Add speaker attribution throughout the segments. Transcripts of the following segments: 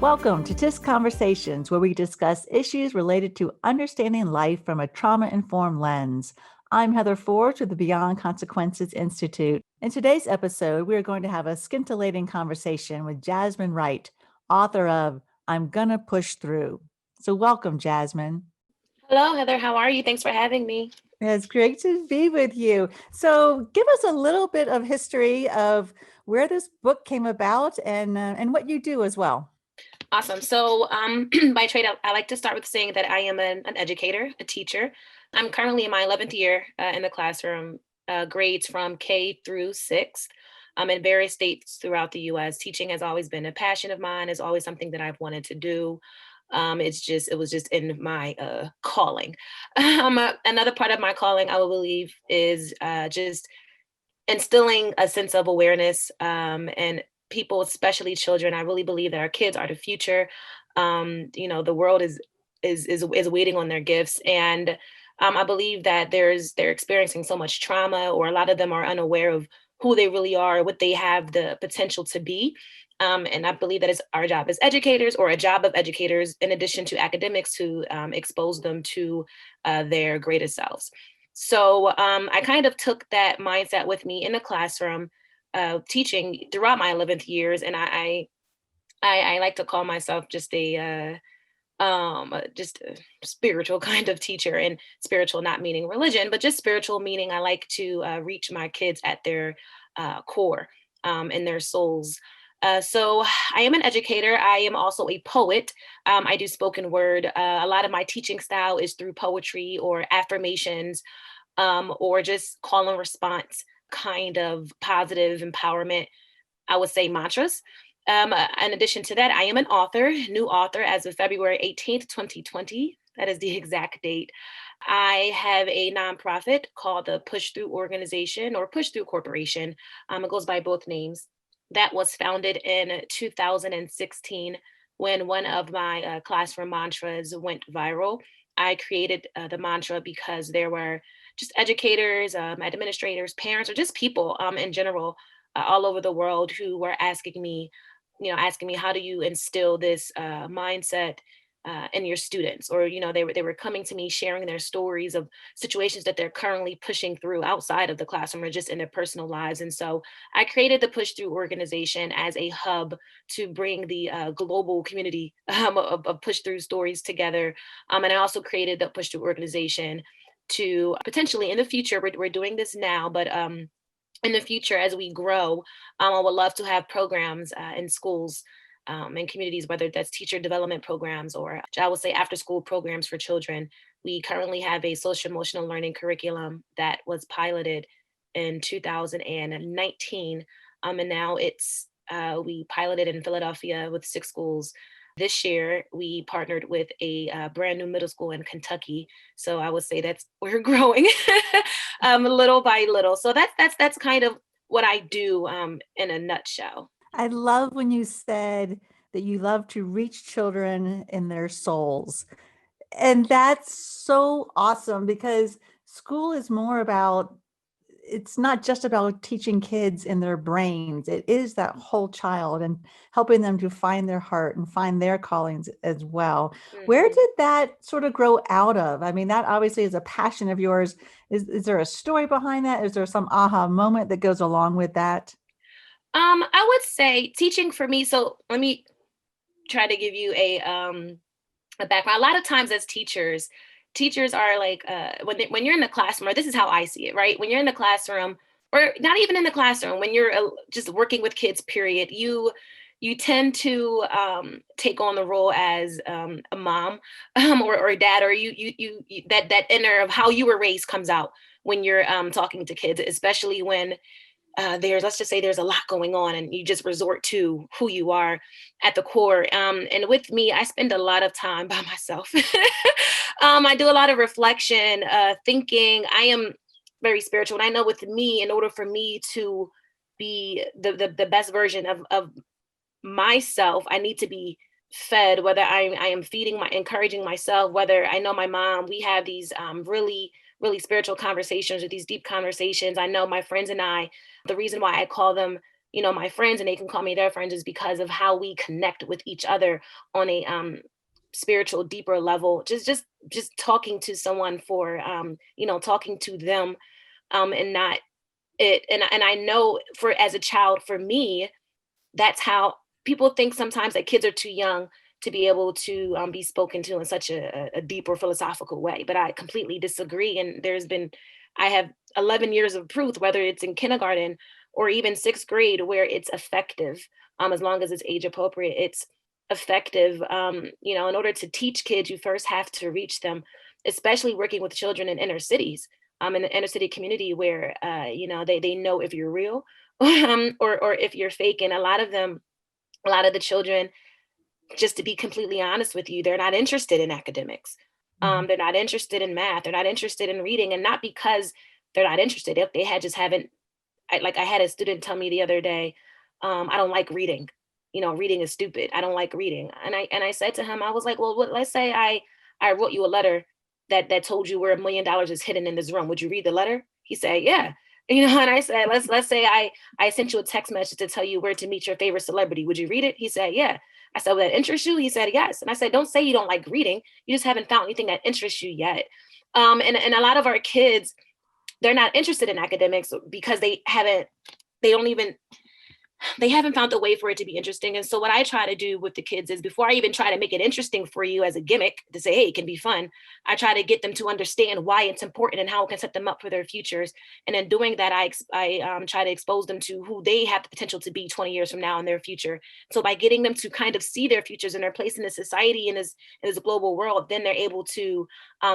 Speaker 1: Welcome to TISConversations, where we discuss issues related to understanding life from a trauma-informed lens. I'm Heather Forbes with the Beyond Consequences Institute. In today's episode, we are going to have a scintillating conversation with Jasmyn Wright, author of I'm Gonna Push Through. So welcome, Jasmyn.
Speaker 2: Hello, Heather. How are you? Thanks for having me.
Speaker 1: It's great to be with you. So give us a little bit of history of where this book came about and what you do as well.
Speaker 2: Awesome. So by trade, I like to start with saying that I am an educator, a teacher. I'm currently in my 11th year in the classroom, grades from K through 6th. In various states throughout the U.S. Teaching has always been a passion of mine, is always something that I've wanted to do. It was just in my calling. Another part of my calling, I will believe, is just instilling a sense of awareness and people, especially children. I really believe that our kids are the future. The world is waiting on their gifts, and I believe that they're experiencing so much trauma, or a lot of them are unaware of who they really are, what they have the potential to be. And I believe that it's our job as educators, or a job of educators, in addition to academics, to expose them to their greatest selves. So I kind of took that mindset with me in the classroom, teaching throughout my 11th years, and I like to call myself just a spiritual kind of teacher. And spiritual not meaning religion, but just spiritual meaning I like to reach my kids at their core, and their souls. So I am an educator. I am also a poet. I do spoken word. A lot of my teaching style is through poetry or affirmations, or just call and response kind of positive empowerment, I would say, mantras. In addition to that, I am an author, new author as of February 18th, 2020. That is the exact date. I have a nonprofit called the Push Through Organization, or Push Through Corporation. It goes by both names. That was founded in 2016 when one of my classroom mantras went viral. I created the mantra because there were just educators, administrators, parents, or just people in general all over the world who were asking me, how do you instill this mindset in your students? Or, they were coming to me sharing their stories of situations that they're currently pushing through outside of the classroom or just in their personal lives. And so I created the Push Through organization as a hub to bring the global community of push through stories together. And I also created the Push Through organization to potentially, in the future, we're doing this now, but in the future, as we grow, I would love to have programs in schools and communities, whether that's teacher development programs, or I would say after school programs for children. We currently have a social emotional learning curriculum that was piloted in 2019. And now we piloted in Philadelphia with 6 schools. This year, we partnered with a brand new middle school in Kentucky. So I would say we're growing little by little. So that's kind of what I do in a nutshell.
Speaker 1: I love when you said that you love to reach children in their souls. And that's so awesome, because school is more about, it's not just about teaching kids in their brains. It is that whole child and helping them to find their heart and find their callings as well.
Speaker 2: Mm-hmm.
Speaker 1: Where did that sort of grow out of? I mean, that obviously is a passion of yours. Is there a story behind that? Is there some aha moment that goes along with that?
Speaker 2: I would say teaching for me. So let me try to give you a background. A lot of times as teachers are like, when you're in the classroom, or this is how I see it, right? When you're in the classroom, or not even in the classroom, when you're just working with kids, period, you tend to take on the role as a mom or a dad, or you that inner of how you were raised comes out when you're talking to kids, especially when let's just say there's a lot going on and you just resort to who you are at the core. And with me, I spend a lot of time by myself. I do a lot of reflection, thinking. I am very spiritual. And I know with me, in order for me to be the best version of myself, I need to be fed, whether I am encouraging myself, whether I know my mom, we have these really spiritual conversations, or these deep conversations. I know my friends and I, the reason why I call them my friends, and they can call me their friends, is because of how we connect with each other on a spiritual, deeper level. Just talking to someone for talking to them, and not it. And I know, for as a child, for me, that's how people think sometimes that kids are too young to be able to be spoken to in such a deep or philosophical way. But I completely disagree. And I have 11 years of proof, whether it's in kindergarten or even sixth grade, where it's effective. As long as it's age appropriate, it's effective. In order to teach kids, you first have to reach them, especially working with children in inner cities, in the inner city community, where they know if you're real, or if you're fake. And a lot of the children, just to be completely honest with you, they're not interested in academics.
Speaker 1: Mhm.
Speaker 2: They're not interested in math. They're not interested in reading, and not because they're not interested. If they had just haven't, I had a student tell me the other day, I don't like reading. Reading is stupid. I don't like reading. And I said to him, I was like, well, let's say I wrote you a letter that told you where $1 million is hidden in this room. Would you read the letter? He said, yeah. And I said, let's say I sent you a text message to tell you where to meet your favorite celebrity. Would you read it? He said, yeah. I said, well, that interests you? He said, yes. And I said, don't say you don't like reading. You just haven't found anything that interests you yet. And a lot of our kids, they're not interested in academics because they don't even they haven't found a way for it to be interesting. And so what I try to do with the kids is, before I even try to make it interesting for you as a gimmick to say, hey, it can be fun, I try to get them to understand why it's important and how it can set them up for their futures. And in doing that, I try to expose them to who they have the potential to be 20 years from now in their future. So by getting them to kind of see their futures and their place in the society, and in this global world, then they're able to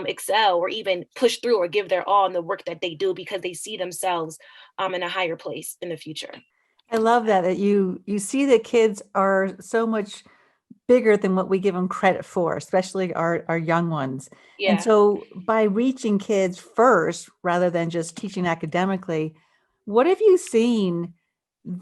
Speaker 2: excel, or even push through, or give their all in the work that they do, because they see themselves in a higher place in the future.
Speaker 1: I love that you see that kids are so much bigger than what we give them credit for, especially our young ones. And
Speaker 2: Yeah.
Speaker 1: so by reaching kids first rather than just teaching academically, what have you seen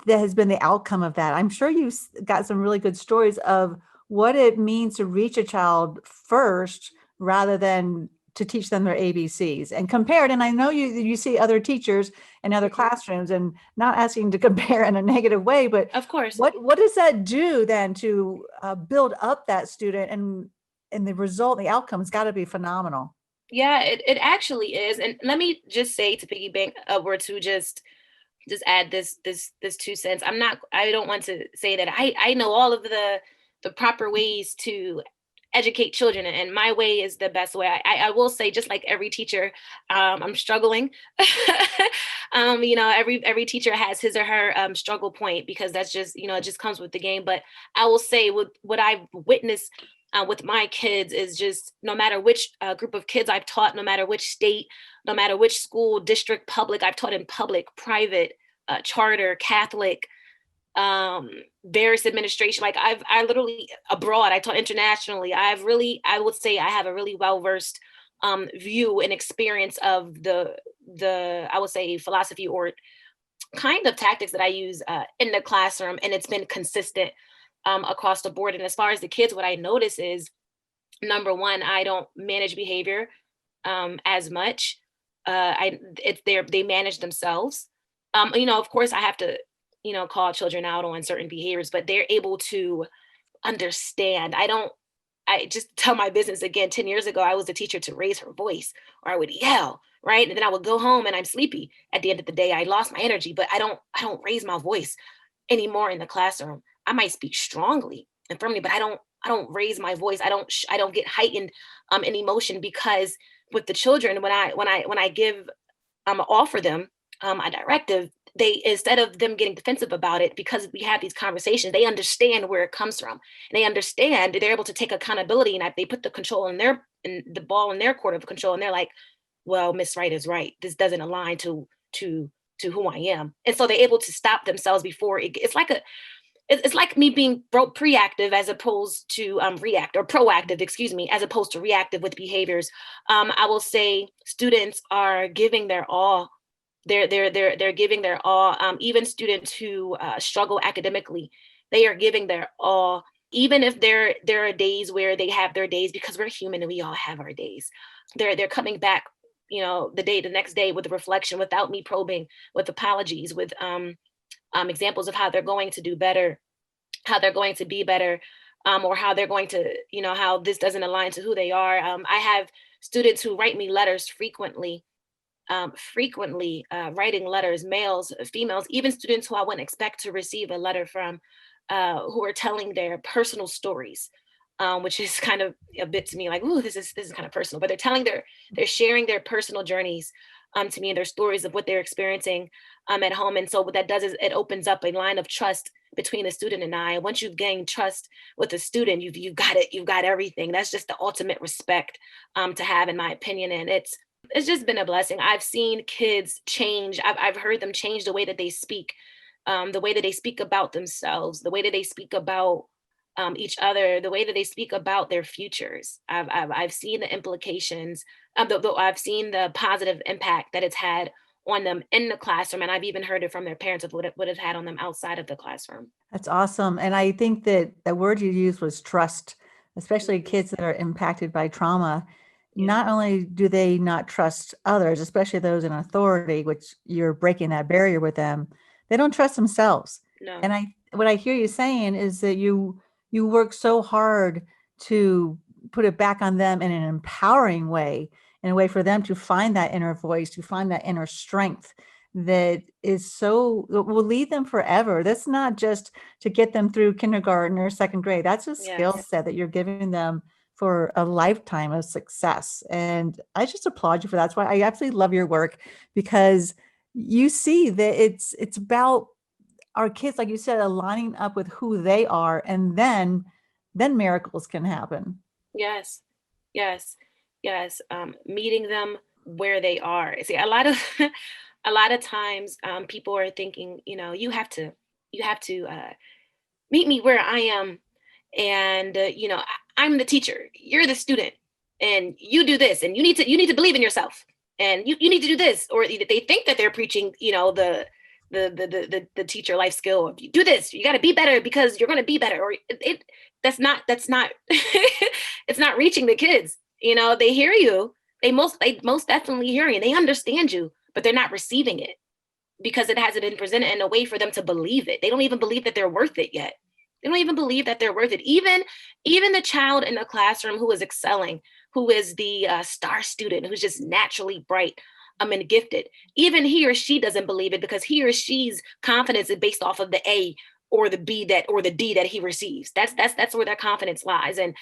Speaker 1: that has been the outcome of that? I'm sure you've got some really good stories of what it means to reach a child first rather than to teach them their ABCs and compare it. And I know you see other teachers in other
Speaker 2: Mhm.
Speaker 1: classrooms, and not asking to compare in a negative way, but
Speaker 2: Of course.
Speaker 1: what does that do then to build up that student, and the result, the outcome has got to be phenomenal.
Speaker 2: Yeah, it actually is. And let me just say, to piggyback upward, to just add this 2 cents. I don't want to say that I know all of the proper ways to educate children, and my way is the best way. I will say, just like every teacher, I'm struggling. Every teacher has his or her struggle point, because that's just, it just comes with the game. But I will say, what I've witnessed with my kids is, just no matter which group of kids I've taught, no matter which state, no matter which school district, public, I've taught in public, private, charter, Catholic, um various administration, like I literally, abroad, I taught internationally. I would say I have a really well versed view and experience of the I would say philosophy, or kind of tactics that I use in the classroom, and it's been consistent across the board. And as far as the kids, what I notice is, number one, I don't manage behavior as much. They manage themselves. Of course, I have to call children out on certain behaviors, but they're able to understand. I just tell my business again. 10 years ago, I was the teacher to raise her voice, or I would yell, right? And then I would go home and I'm sleepy. At the end of the day, I lost my energy, but I don't raise my voice anymore in the classroom. I might speak strongly and firmly, but I don't raise my voice. I don't get heightened in emotion, because with the children, when I give offer them a directive, they, instead of them getting defensive about it, because we have these conversations, they understand where it comes from, and they understand, they're able to take accountability, and they put the ball in their court of control, and they're like, well, Miss Wright is right. This doesn't align to who I am. And so they're able to stop themselves before it's like me being preactive as opposed to react, or proactive, excuse me, as opposed to reactive with behaviors. I will say students are giving their all. They're giving their all. Even students who struggle academically, they are giving their all. Even if there are days where they have their days, because we're human and we all have our days. They're coming back, the next day, with a reflection, without me probing, with apologies, with examples of how they're going to do better, how they're going to be better, or how they're going to, how this doesn't align to who they are. I have students who write me letters frequently, writing letters, males, females, even students who I wouldn't expect to receive a letter from, who are telling their personal stories, which is kind of a bit to me like, ooh, this is kind of personal, but they're sharing their personal journeys to me, and their stories of what they're experiencing at home. And so what that does is it opens up a line of trust between the student and I. Once you've gained trust with the student, you've got it, you've got everything. That's just the ultimate respect to have, in my opinion. And it's just been a blessing. I've seen kids change. I've heard them change the way that they speak, the way that they speak about themselves, the way that they speak about each other, the way that they speak about their futures. I've seen the implications. I've seen the positive impact that it's had on them in the classroom, and I've even heard it from their parents of what it's had on them outside of the classroom.
Speaker 1: That's awesome. And I think that the word you used was trust, especially
Speaker 2: Mhm.
Speaker 1: kids that are impacted by trauma.
Speaker 2: Yeah.
Speaker 1: Not only do they not trust others, especially those in authority, which you're breaking that barrier with them, they don't trust themselves.
Speaker 2: No.
Speaker 1: And what I hear you saying is that you work so hard to put it back on them in an empowering way, in a way for them to find that inner voice, to find that inner strength that is so that will lead them forever. That's not just to get them through kindergarten or second grade. That's a skill
Speaker 2: Yes.
Speaker 1: set that you're giving them for a lifetime of success. And I just applaud you for that. That's why I absolutely love your work, because you see that it's about our kids, like you said, aligning up with who they are, and then miracles can happen.
Speaker 2: Yes. Yes. Yes. Meeting them where they are. See, a lot of a lot of times people are thinking, you have to meet me where I am, and I'm the teacher, you're the student, and you do this, and you need to believe in yourself, and you need to do this. Or they think that they're preaching, the teacher life skill. If you do this, you got to be better because you're going to be better. Or that's not it's not reaching the kids. They hear you, they most definitely hear you, and they understand you, but they're not receiving it because it hasn't been presented in a way for them to believe it. They don't even believe that they're worth it yet. They don't even believe that they're worth it. Even the child in the classroom who is excelling, who is the star student, who's just naturally bright, and gifted, even he or she doesn't believe it because he or she's confidence is based off of the A or the B or the D that he receives. That's where their confidence lies, and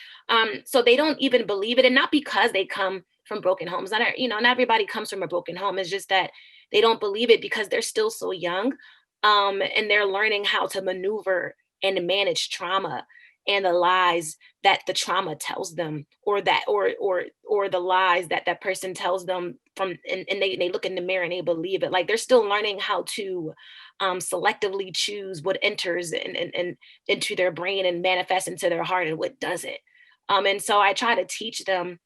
Speaker 2: so they don't even believe it, and not because they come from broken homes. Not everybody comes from a broken home. It's just that they don't believe it because they're still so young, and they're learning how to maneuver and manage trauma and the lies that the trauma tells them, or the lies that that person tells them from, and they look in the mirror and they believe it. Like they're still learning how to selectively choose what enters and into their brain and manifests into their heart and what doesn't. And so I try to teach them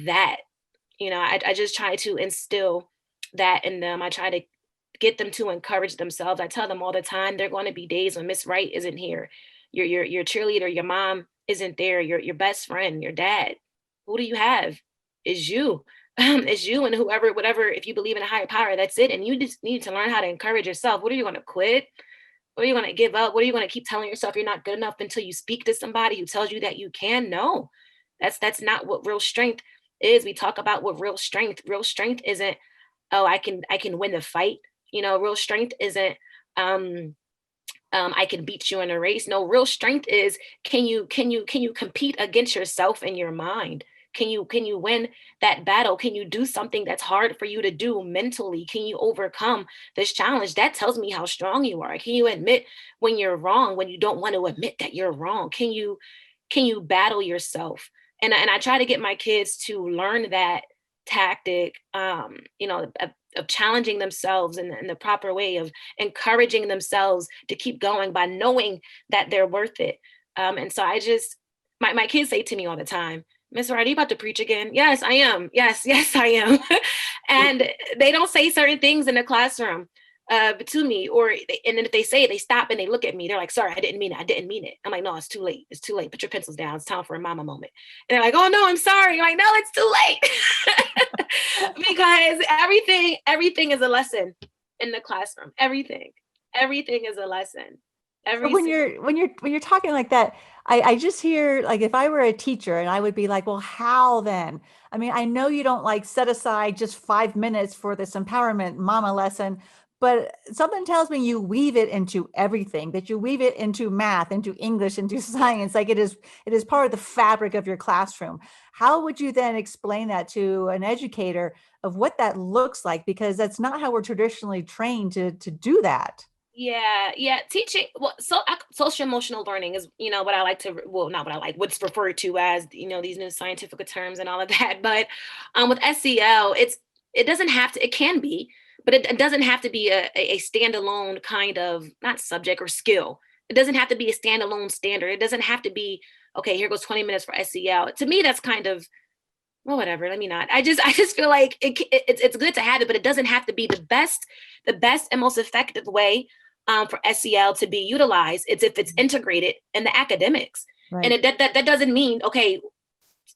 Speaker 2: that. I just try to instill that in them. I try to get them to encourage themselves. I tell them all the time, there are going to be days when Miss Wright isn't here. Your cheerleader, your mom isn't there. Your best friend, your dad. Who do you have? Is you. Is you and whoever, whatever. If you believe in a higher power, that's it. And you just need to learn how to encourage yourself. What are you going to quit? What are you going to give up? What are you going to keep telling yourself you're not good enough until you speak to somebody who tells you that you can? No, that's not what real strength is. We talk about what real strength. Real strength isn't, oh, I can win the fight. Real strength isn't I can beat you in a race. No, real strength is, can you compete against yourself and your mind? Can you win that battle? Can you do something that's hard for you to do mentally? Can you overcome this challenge? That tells me how strong you are. Can you admit when you're wrong, when you don't want to admit that you're wrong? Can you battle yourself? And I try to get my kids to learn that tactic, of challenging themselves in the proper way, of encouraging themselves to keep going by knowing that they're worth it. And so I just, my kids say to me all the time, Miss Wright, are you about to preach again? Yes, I am. Yes, yes, I am. And they don't say certain things in the classroom to me, and then if they say it, they stop and they look at me. They're like, sorry, I didn't mean it. I didn't mean it. I'm like, no, it's too late. It's too late. Put your pencils down. It's time for a mama moment. And they're like, oh no, I'm sorry. I'm like, no, it's too late. Because everything is a lesson in the classroom. Everything. Everything is a lesson.
Speaker 1: So
Speaker 2: Every
Speaker 1: when
Speaker 2: single.
Speaker 1: you're talking like that, I just hear, like, if I were a teacher and I would be like, well, how then? I mean, I know you don't like set aside just 5 minutes for this empowerment mama lesson, but something tells me you weave it into everything, that you weave it into math, into English, into
Speaker 2: Yeah.
Speaker 1: science. Like it is part of the fabric of your classroom. How would you then explain that to an educator of what that looks like? Because that's not how we're traditionally trained to do that.
Speaker 2: Yeah, yeah. Teaching, well, social emotional learning is, what I like to, well, not what I like, what's referred to as, these new scientific terms and all of that. But with SEL, it doesn't have to, it can be, but it doesn't have to be a standalone kind of, not subject or skill. It doesn't have to be a standalone standard. It doesn't have to be, okay, here goes 20 minutes for SEL. To me, that's kind of, well, whatever. Let me not. I just feel like it's good to have it, but it doesn't have to be the best and most effective way for SEL to be utilized. It's if it's integrated in the academics, and
Speaker 1: Right.
Speaker 2: that doesn't mean, okay,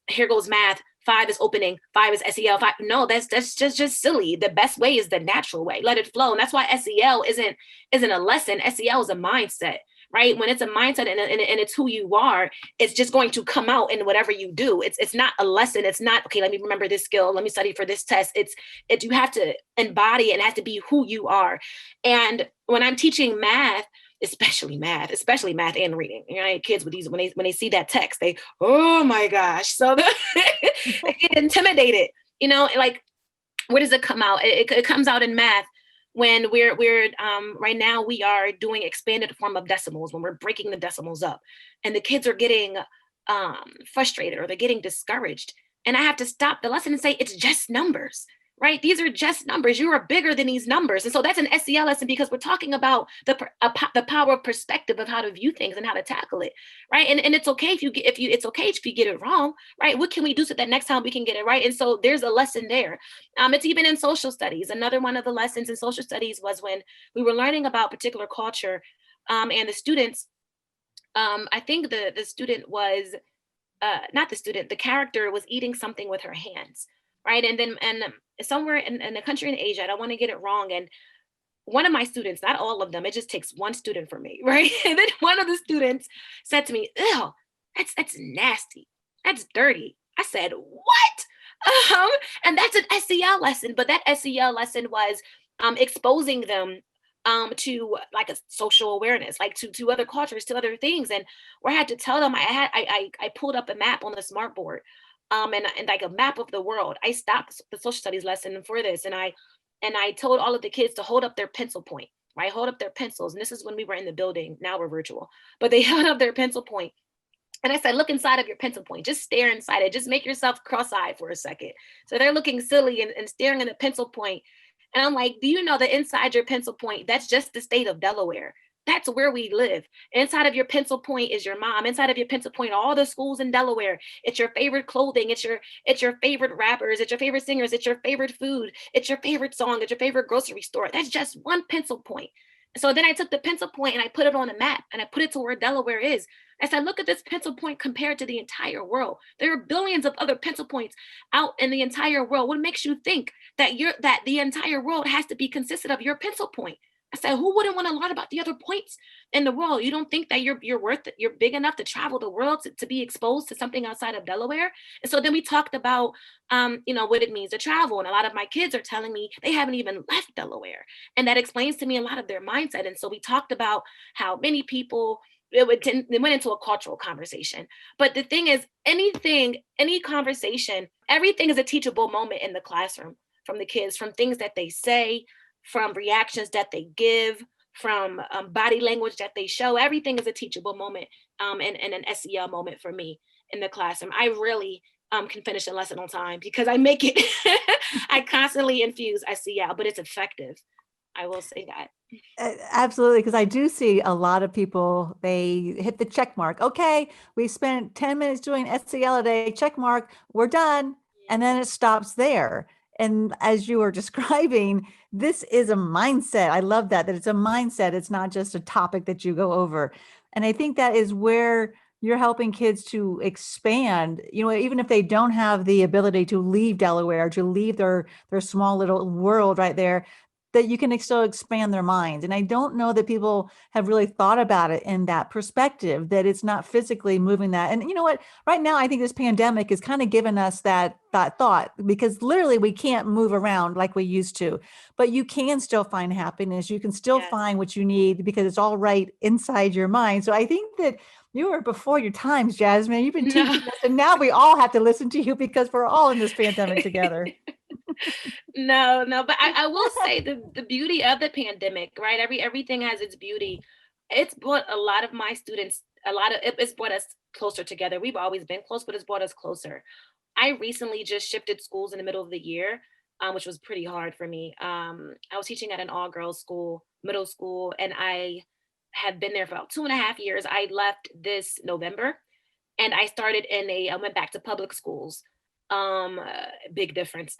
Speaker 2: here goes math. 5 is opening. 5 is SEL. 5. No, that's just silly. The best way is the natural way. Let it flow. And that's why SEL isn't a lesson. SEL is a mindset, right? When it's a mindset and it's who you are, it's just going to come out in whatever you do. It's not a lesson. It's not, okay, let me remember this skill. Let me study for this test. It's you have to embody it and have to be who you are. And when I'm teaching math, especially math and reading. Kids with these, when they see that text, they, oh my gosh. So they get intimidated, like, where does it come out? It comes out in math when we're right now we are doing expanded form of decimals, when we're breaking the decimals up, and the kids are getting frustrated or they're getting discouraged. And I have to stop the lesson and say, it's just numbers, right? These are just numbers. You are bigger than these numbers. And so that's an SEL lesson, because we're talking about the power of perspective of how to view things and how to tackle it, right? And it's okay it's okay if you get it wrong, right? What can we do so that next time we can get it right? And so there's a lesson there. It's even in social studies. Another one of the lessons in social studies was when we were learning about particular culture, and the students, I think the student was, not the student, the character was eating something with her hands, right? And somewhere in a country in Asia, I don't want to get it wrong. And one of my students, not all of them, it just takes one student for me, right? And then one of the students said to me, ew, that's nasty. That's dirty. I said, what? Um, and that's an SEL lesson, but that SEL lesson was exposing them to like a social awareness, like to other cultures, to other things. And where I had to tell them, I pulled up a map on the smart board, and like a map of the world. I stopped the social studies lesson for this, and I told all of the kids to hold up their pencil point, right? Hold up their pencils. And this is when we were in the building. Now we're virtual, but they held up their pencil point. And I said, look inside of your pencil point. Just stare inside it. Just make yourself cross-eyed for a second. So they're looking silly and staring at the pencil point. And I'm like, do you know that inside your pencil point, that's just the state of Delaware? That's where we live. Inside of your pencil point is your mom. Inside of your pencil point, all the schools in Delaware. It's your favorite clothing. It's your favorite rappers. It's your favorite singers. It's your favorite food. It's your favorite song. It's your favorite grocery store. That's just one pencil point. So then I took the pencil point and I put it on a map and I put it to where Delaware is. I said, look at this pencil point compared to the entire world. There are billions of other pencil points out in the entire world. What makes you think that the entire world has to be consisted of your pencil point? I said, who wouldn't want to learn about the other points in the world? You don't think that you're big enough to travel the world to be exposed to something outside of Delaware? And so then we talked about what it means to travel. And a lot of my kids are telling me they haven't even left Delaware. And that explains to me a lot of their mindset. And so we talked about how many people, it went into a cultural conversation. But the thing is, any conversation, everything is a teachable moment in the classroom, from the kids, from things that they say, from reactions that they give, from body language that they show. Everything is a teachable moment, and an SEL moment for me in the classroom. I really can finish a lesson on time because I make it. I constantly infuse SEL, but it's effective. I will say that.
Speaker 1: Absolutely, because I do see a lot of people, they hit the check mark. Okay, we spent 10 minutes doing SEL a day, check mark, we're done. And then it stops there. And as you were describing, this is a mindset. I love that it's a mindset. It's not just a topic that you go over. And I think that is where you're helping kids to expand, even if they don't have the ability to leave Delaware, to leave their small little world right there, that you can still expand their minds. And I don't know that people have really thought about it in that perspective, that it's not physically moving that. And you know what? Right now, I think this pandemic is kind of giving us that thought, because literally we can't move around like we used to, but you can still find happiness. You can still
Speaker 2: Yes.
Speaker 1: find what you need because it's all right inside your mind. So I think that you were before your times, Jasmine. You've been
Speaker 2: No.
Speaker 1: teaching us, and now we all have to listen to you because we're all in this pandemic together.
Speaker 2: No, but I will say the beauty of the pandemic, right? Everything has its beauty. It's brought a lot of my students, it's brought us closer together. We've always been close, but it's brought us closer. I recently just shifted schools in the middle of the year, which was pretty hard for me. I was teaching at an all girls school, middle school, and I have been there for about 2.5 years. I left this November, and I went back to public schools. Big difference.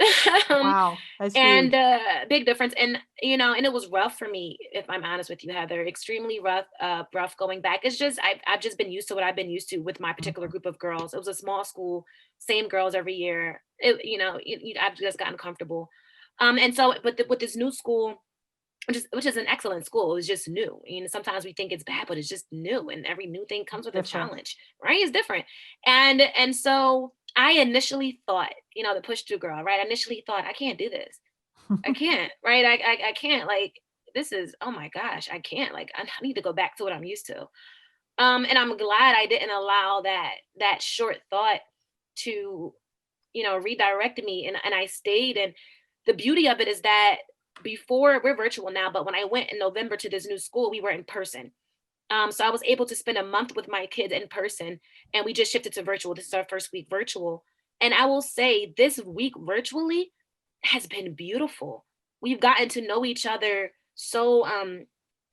Speaker 2: um,
Speaker 1: Wow, that's
Speaker 2: and
Speaker 1: huge.
Speaker 2: big difference. And and it was rough for me, if I'm honest with you, Heather. Extremely rough going back. It's just I've just been used to what I've been used to with my particular
Speaker 1: Mhm.
Speaker 2: group of girls. It was a small school, same girls every year. I've just gotten comfortable. And so, but with this new school, which is an excellent school. It's just new. Sometimes we think it's bad, but it's just new, and every new thing comes with a
Speaker 1: Different.
Speaker 2: challenge, right? It's different. And so I initially thought, the push through girl, right? I initially thought, I can't do this. I can't, right? I can't, like, this is, oh my gosh, I can't, like, I need to go back to what I'm used to. And I'm glad I didn't allow that short thought to, redirect me, and I stayed. And the beauty of it is that before, we're virtual now, but when I went in November to this new school, we were in person. So I was able to spend a month with my kids in person, and we just shifted to virtual. This is our first week virtual. And I will say, this week virtually has been beautiful. We've gotten to know each other so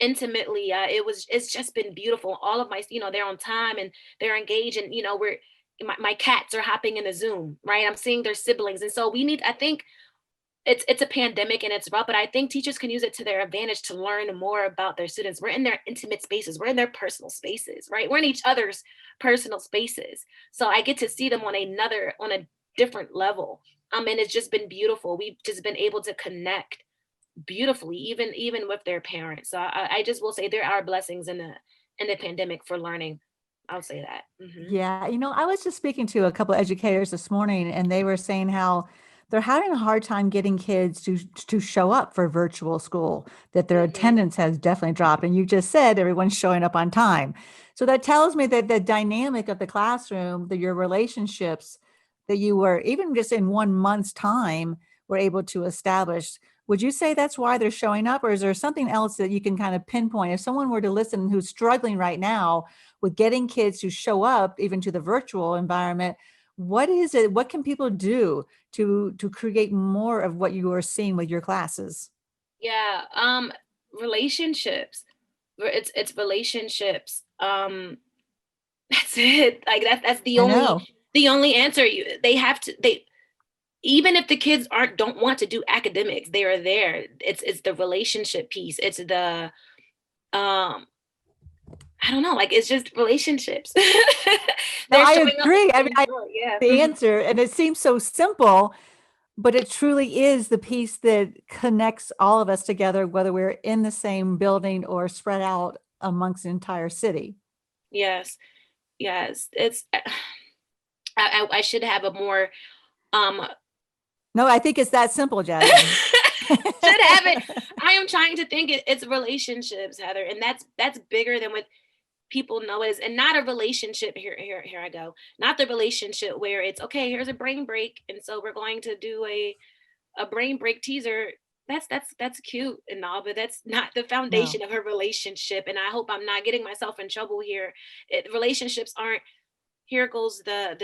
Speaker 2: intimately. It's just been beautiful. All of my, they're on time and they're engaged, and my cats are hopping in a Zoom, right? I'm seeing their siblings. And so I think it's a pandemic and it's rough, but I think teachers can use it to their advantage to learn more about their students. We're in their intimate spaces, we're in their personal spaces, right? We're in each other's personal spaces. So I get to see them on a different level. And it's just been beautiful. We've just been able to connect beautifully, even with their parents. So I just will say there are blessings in the pandemic for learning. I'll say that.
Speaker 1: Yeah, I was just speaking to a couple of educators this morning, and they were saying how they're having a hard time getting kids to show up for virtual school, that their
Speaker 2: Hmm.
Speaker 1: attendance has definitely dropped. And you just said everyone's showing up on time. So that tells me that the dynamic of the classroom, that your relationships that you were even just in 1 month's time were able to establish. Would you say that's why they're showing up, or is there something else that you can kind of pinpoint? If someone were to listen who's struggling right now with getting kids to show up even to the virtual environment, what is it, what can people do to create more of what you are seeing with your classes?
Speaker 2: Yeah. Relationships. It's relationships. That's it. Like, that's the
Speaker 1: I
Speaker 2: only
Speaker 1: know.
Speaker 2: the only answer. They have to, even if the kids don't want to do academics, they are there. It's the relationship piece. It's the I don't know, like, it's just relationships.
Speaker 1: No,
Speaker 2: They're
Speaker 1: I
Speaker 2: showing up
Speaker 1: agree. I mean,
Speaker 2: and enjoy. Yeah.
Speaker 1: the answer, and it seems so simple, but it truly is the piece that connects all of us together, whether we're in the same building or spread out amongst the entire city.
Speaker 2: Yes. Yes. It's I should have a more um
Speaker 1: No, I think it's that simple, Jasmine.
Speaker 2: should have it. I am trying to think, it's relationships, Heather, and that's bigger than what people know it is. And not a relationship, here I go, not the relationship where it's, okay, here's a brain break, and so we're going to do a brain break teaser. That's cute and all, but that's not the
Speaker 1: No,
Speaker 2: foundation of a relationship. And I hope I'm not getting myself in trouble here. Relationships aren't, here goes the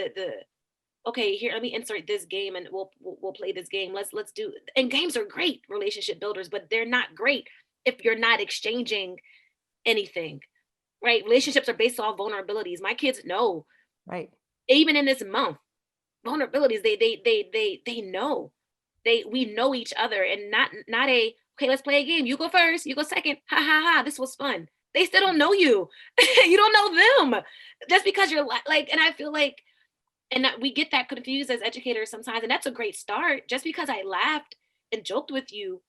Speaker 2: okay, here, let me insert this game, and we'll play this game. Let's do, and games are great relationship builders, but they're not great if you're not exchanging anything, right? Relationships are based off vulnerabilities. My kids know,
Speaker 1: right.
Speaker 2: even in this month, vulnerabilities, they know. We know each other, and not a, okay, let's play a game. You go first, you go second. Ha ha ha. This was fun. They still don't know you. You don't know them. Just because you're like, and I feel like, and we get that confused as educators sometimes, and that's a great start. Just because I laughed and joked with you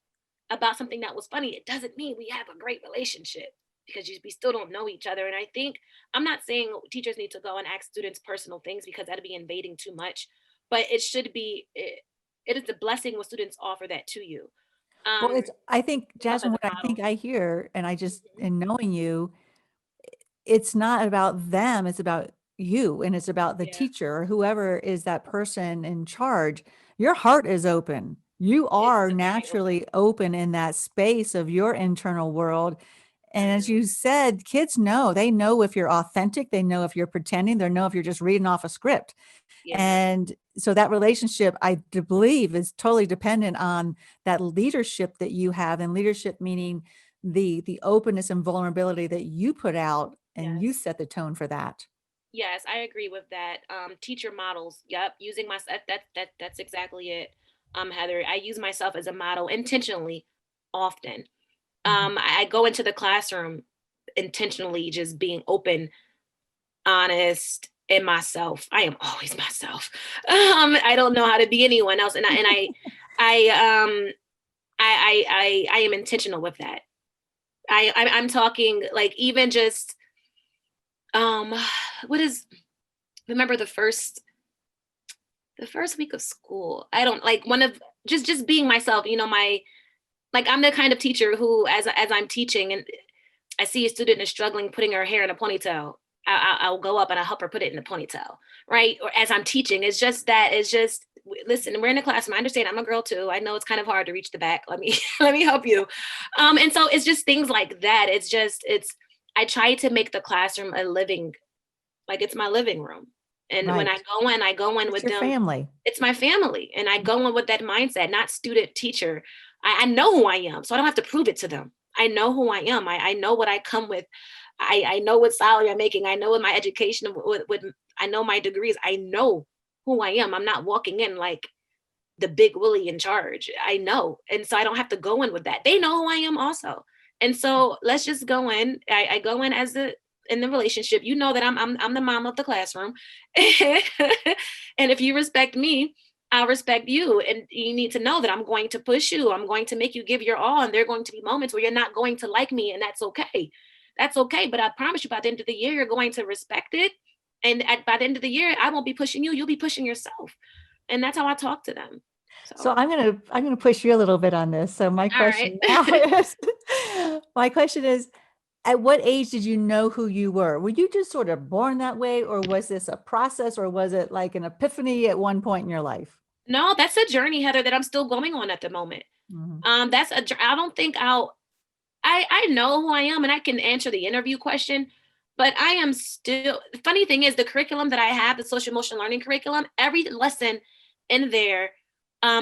Speaker 2: about something that was funny, it doesn't mean we have a great relationship, because we still don't know each other. And I think, I'm not saying teachers need to go and ask students personal things, because that'd be invading too much, but it should be, it is a blessing when students offer that to you.
Speaker 1: Well,
Speaker 2: Um,
Speaker 1: it's, I think,
Speaker 2: Yourself
Speaker 1: Jasmine,
Speaker 2: as
Speaker 1: what
Speaker 2: a
Speaker 1: I think
Speaker 2: model.
Speaker 1: I hear, and I just,
Speaker 2: Mhm.
Speaker 1: in knowing you, it's not about them, it's about you, and it's about the
Speaker 2: Yeah,
Speaker 1: teacher or whoever is that person in charge. Your heart is open. You are
Speaker 2: it's very open.
Speaker 1: naturally open in that space of your internal world.
Speaker 2: I
Speaker 1: And as
Speaker 2: am.
Speaker 1: you said, kids know, they know if you're authentic, they know if you're pretending, they know if you're just reading off a script.
Speaker 2: Yeah.
Speaker 1: And so that relationship, I do believe, is totally dependent on that leadership that you have, and leadership meaning the openness and vulnerability that you put out, and you
Speaker 2: Yes.
Speaker 1: set the tone for that.
Speaker 2: Yes, I agree with that. Teacher models. Yep, using myself. That's exactly it. Heather, I use myself as a model intentionally, often.
Speaker 1: Mhm.
Speaker 2: I go into the classroom intentionally, just being open, honest, and myself. I am always myself. I don't know how to be anyone else, and I I am intentional with that. I'm talking like, even just um, what is, remember the first week of school. I don't like, one of, just being myself. My, like, I'm the kind of teacher who, as I'm teaching and I see a student is struggling putting her hair in a ponytail, I'll go up and I'll help her put it in the ponytail, right? Or as I'm teaching, it's just that, it's just, listen, we're in a classroom. I understand, I'm a girl too. I know it's kind of hard to reach the back. Let me let me help you. And so it's just things like that. I try to make the classroom a living, like it's my living room. And when
Speaker 1: Right.
Speaker 2: I go in
Speaker 1: It's
Speaker 2: with
Speaker 1: your
Speaker 2: them,
Speaker 1: family.
Speaker 2: it's my family. And I go in with that mindset, not student teacher. I know who I am, so I don't have to prove it to them. I know who I am. I know what I come with. I know what salary I'm making. I know what my education, I know my degrees. I know who I am. I'm not walking in like the big Willie in charge. I know. And so I don't have to go in with that. They know who I am also. And so let's just go in. I go in as in the relationship. You know that I'm the mom of the classroom. And if you respect me, I'll respect you. And you need to know that I'm going to push you. I'm going to make you give your all. And there are going to be moments where you're not going to like me, and that's okay. That's okay. But I promise you, by the end of the year, you're going to respect it. And by the end of the year, I won't be pushing you. You'll be pushing yourself. And that's how I talk to them.
Speaker 1: So
Speaker 2: So,
Speaker 1: I'm gonna push you a little bit on this. So my
Speaker 2: all right.
Speaker 1: question now is, my question is, at what age did you know who you were? Were you just sort of born that way, or was this a process, or was it like an epiphany at one point in your life?
Speaker 2: No, that's a journey, Heather, that I'm still going on at the moment.
Speaker 1: Mhm.
Speaker 2: I don't think I know who I am, and I can answer the interview question, but I am still, the funny thing is, the curriculum that I have, the social emotional learning curriculum, every lesson in there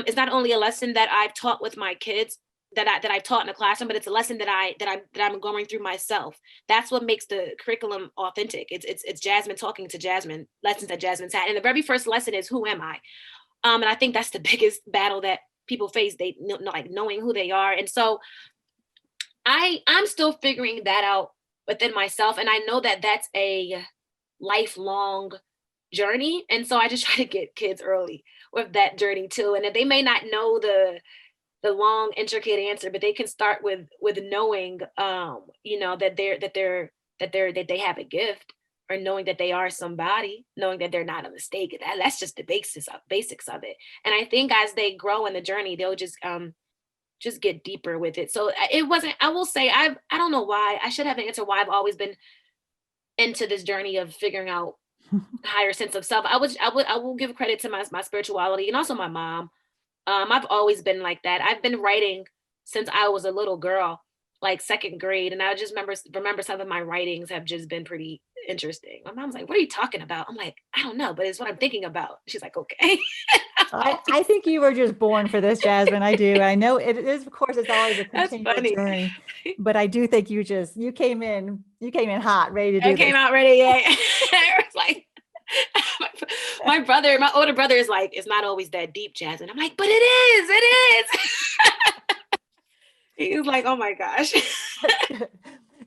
Speaker 2: is not only a lesson that I've taught with my kids, that I've taught in a classroom, but it's a lesson that I'm going through myself. That's what makes the curriculum authentic. It's Jasmyn talking to Jasmyn, lessons that Jasmyn's had. And the very first lesson is, who am I? And I think that's the biggest battle that people face. They know, like, knowing who they are. And so I'm still figuring that out within myself, and I know that that's a lifelong journey. And so I just try to get kids early with that journey too. And if they may not know the long intricate answer, but they can start with knowing, that they have a gift, or knowing that they are somebody, knowing that they're not a mistake. That's just the basics of it. And I think as they grow in the journey, they'll just get deeper with it. So it wasn't, I will say, I don't know why. I should have an answer why I've always been into this journey of figuring out higher sense of self. I will give credit to my spirituality, and also my mom. I've always been like that. I've been writing since I was a little girl, like second grade, and I just remember some of my writings have just been pretty interesting. My mom's like, "What are you talking about?" I'm like, "I don't know, but it's what I'm thinking about." She's like, "Okay."
Speaker 1: I think you were just born for this, Jasmine. I do. I know it is, of course, it's always a
Speaker 2: That's
Speaker 1: continual
Speaker 2: funny.
Speaker 1: journey, but I do think you came in hot, ready to
Speaker 2: I
Speaker 1: do
Speaker 2: came
Speaker 1: this.
Speaker 2: out ready. Yeah. I was like, my older brother is like, it's not always that deep, Jasmine. I'm like, but it is. He was like, oh my gosh.
Speaker 1: That's good.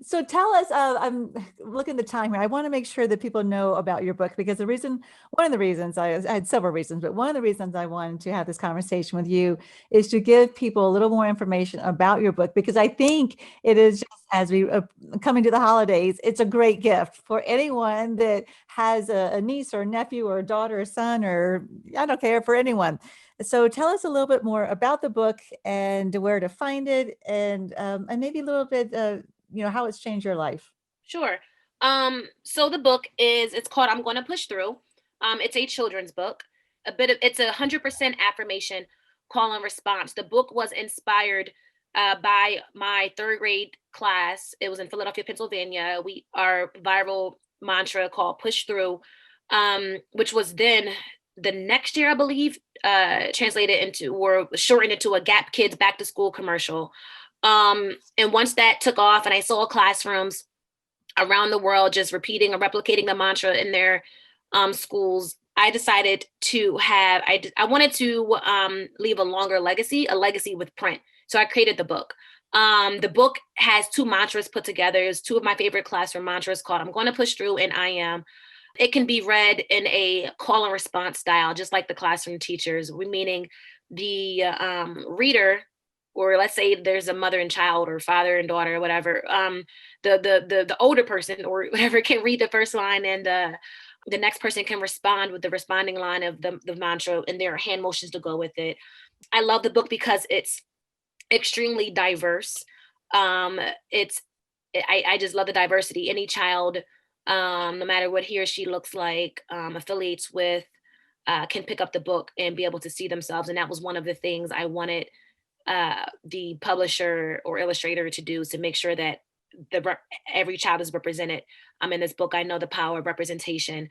Speaker 1: So tell us, I'm looking at the time here. I want to make sure that people know about your book because one of the reasons I had several reasons, but one of the reasons I wanted to have this conversation with you is to give people a little more information about your book because I think it is just as we coming to the holidays, it's a great gift for anyone that has a niece or a nephew or a daughter or son or I don't care for anyone. So tell us a little bit more about the book and where to find it and maybe a little bit how it's changed your life.
Speaker 2: Sure. So the book it's called I'm Gonna Push Through. It's a children's book. It's 100% affirmation call and response. The book was inspired by my third grade class. It was in Philadelphia, Pennsylvania. Our viral mantra called Push Through, which was then the next year, I believe, translated into or shortened into a Gap Kids back to school commercial. And once that took off and I saw classrooms around the world just repeating or replicating the mantra in their schools, I decided I wanted to leave a longer legacy, a legacy with print. So I created the book. The book has two mantras put together. It's two of my favorite classroom mantras called I'm Going to Push Through and I Am. It can be read in a call and response style, just like the classroom teachers, meaning the reader, or let's say there's a mother and child or father and daughter or whatever, the older person or whatever can read the first line and the next person can respond with the responding line of the mantra and there are hand motions to go with it. I love the book because it's extremely diverse. It's I just love the diversity. Any child, no matter what he or she looks like, affiliates with, can pick up the book and be able to see themselves. And that was one of the things I wanted the publisher or illustrator to do, is to make sure that every child is represented in this book. I know the power of representation.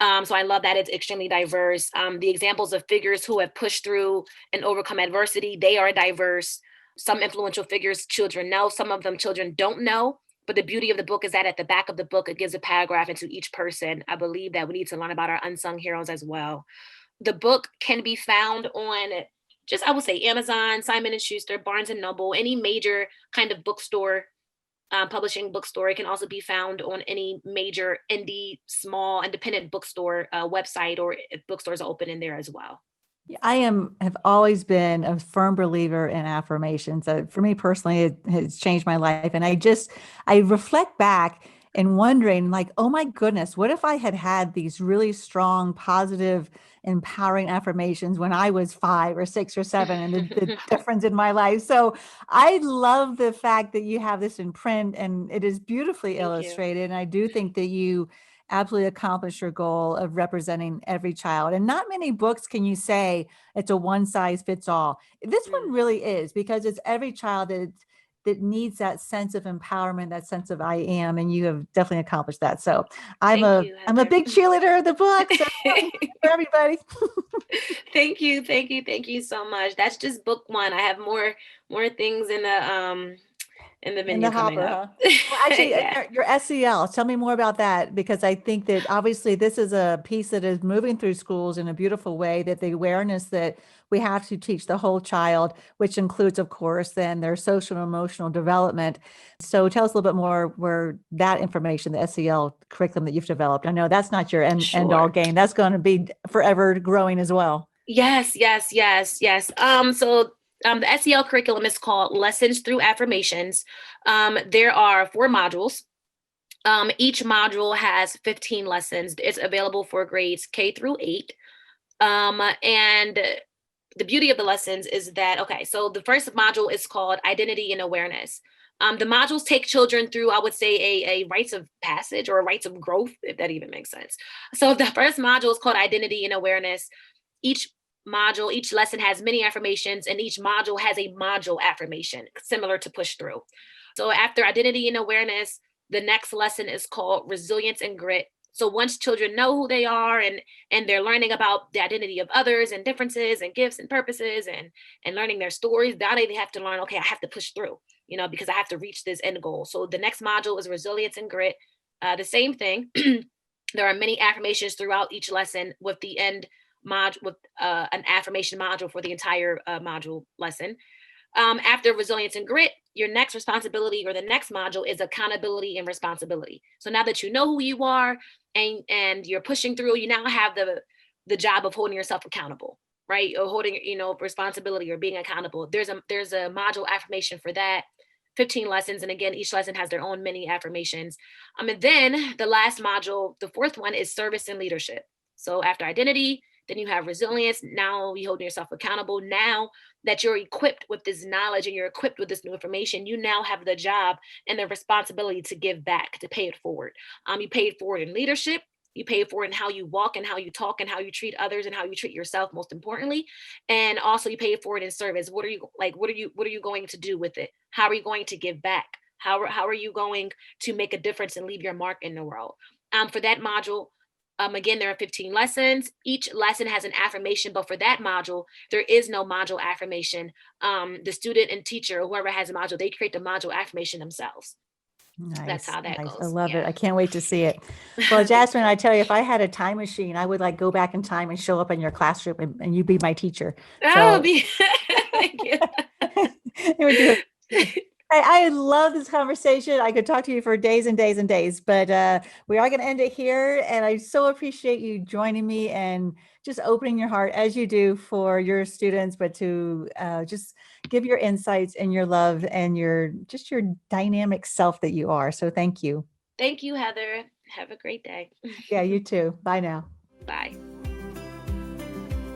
Speaker 2: So I love that it's extremely diverse. The examples of figures who have pushed through and overcome adversity, they are diverse. Some influential figures children know, some of them children don't know. But the beauty of the book is that at the back of the book, it gives a paragraph into each person. I believe that we need to learn about our unsung heroes as well. The book can be found on I would say Amazon, Simon and Schuster, Barnes and Noble, any major kind of bookstore, publishing bookstore. It can also be found on any major indie, small, independent bookstore website, or if bookstores are open in there as well.
Speaker 1: Have always been a firm believer in affirmations. For me personally, it has changed my life. And I reflect back and wondering like, oh my goodness, what if I had had these really strong, positive, empowering affirmations when I was 5 or 6 or 7 and the difference in my life. So I love the fact that you have this in print and it is beautifully illustrated. And I do think that you absolutely accomplish your goal of representing every child. And not many books can you say it's a one size fits all. This one really is, because it's every child that needs that sense of empowerment, that sense of I am, and you have definitely accomplished that. So I'm a big cheerleader of the book. So for everybody.
Speaker 2: Thank you so much. That's just book one. I have more things in the menu coming
Speaker 1: hopper,
Speaker 2: up.
Speaker 1: huh? Well, actually,
Speaker 2: Yeah.
Speaker 1: your SEL, tell me more about that, because I think that obviously this is a piece that is moving through schools in a beautiful way, that the awareness that we have to teach the whole child, which includes, of course, then their social and emotional development. So tell us a little bit more where that information, the SEL curriculum that you've developed. I know that's not your end all
Speaker 2: Sure.
Speaker 1: game. That's going to be forever growing as well.
Speaker 2: Yes. The SEL curriculum is called Lessons Through Affirmations. There are 4 modules. Each module has 15 lessons. It's available for grades K through 8. And the beauty of the lessons is that, okay, so the first module is called Identity and Awareness. The modules take children through, I would say, a rites of passage or a rites of growth, if that even makes sense. So the first module is called Identity and Awareness. Each lesson has many affirmations, and each module has a module affirmation similar to Push Through. So after Identity and Awareness, the next lesson is called Resilience and Grit. So once children know who they are and they're learning about the identity of others and differences and gifts and purposes and learning their stories, now they have to learn, okay, I have to push through, because I have to reach this end goal. So the next module is Resilience and Grit. The same thing. There are many affirmations throughout each lesson, with the end module with an affirmation module for the entire module lesson. After resilience and grit, your next responsibility or the next module is accountability and responsibility. So now that you know who you are and you're pushing through, you now have the job of holding yourself accountable, right? Or holding, responsibility or being accountable. There's a module affirmation for that. 15 lessons. And again, each lesson has their own mini affirmations. And then the last module, the fourth one, is service and leadership. So after identity, then you have resilience. Now you holding yourself accountable. Now that you're equipped with this knowledge and you're equipped with this new information, you now have the job and the responsibility to give back, to pay it forward. You pay it forward in leadership. You pay it forward in how you walk and how you talk and how you treat others and how you treat yourself, most importantly. And also you pay it forward in service. What are you going to do with it? How are you going to give back? How are you going to make a difference and leave your mark in the world? For that module, again, there are 15 lessons. Each lesson has an affirmation, but for that module, there is no module affirmation. The student and teacher, or whoever has a module, they create the module affirmation themselves.
Speaker 1: Nice.
Speaker 2: That's how that goes.
Speaker 1: I love it. I can't wait to see it. Well, Jasmyn, I tell you, if I had a time machine, I would go back in time and show up in your classroom and you be my teacher.
Speaker 2: Thank you.
Speaker 1: It would do it. I love this conversation. I could talk to you for days and days and days, but we are going to end it here. And I so appreciate you joining me and just opening your heart as you do for your students, but to just give your insights and your love and your dynamic self that you are. So thank you.
Speaker 2: Thank you, Heather. Have a great day.
Speaker 1: Yeah, you too. Bye now.
Speaker 2: Bye.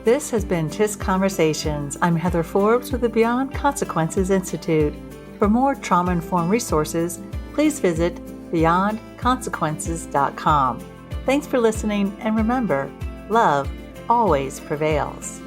Speaker 1: This has been TISConversations. I'm Heather Forbes with the Beyond Consequences Institute. For more trauma-informed resources, please visit beyondconsequences.com. Thanks for listening, and remember, love always prevails.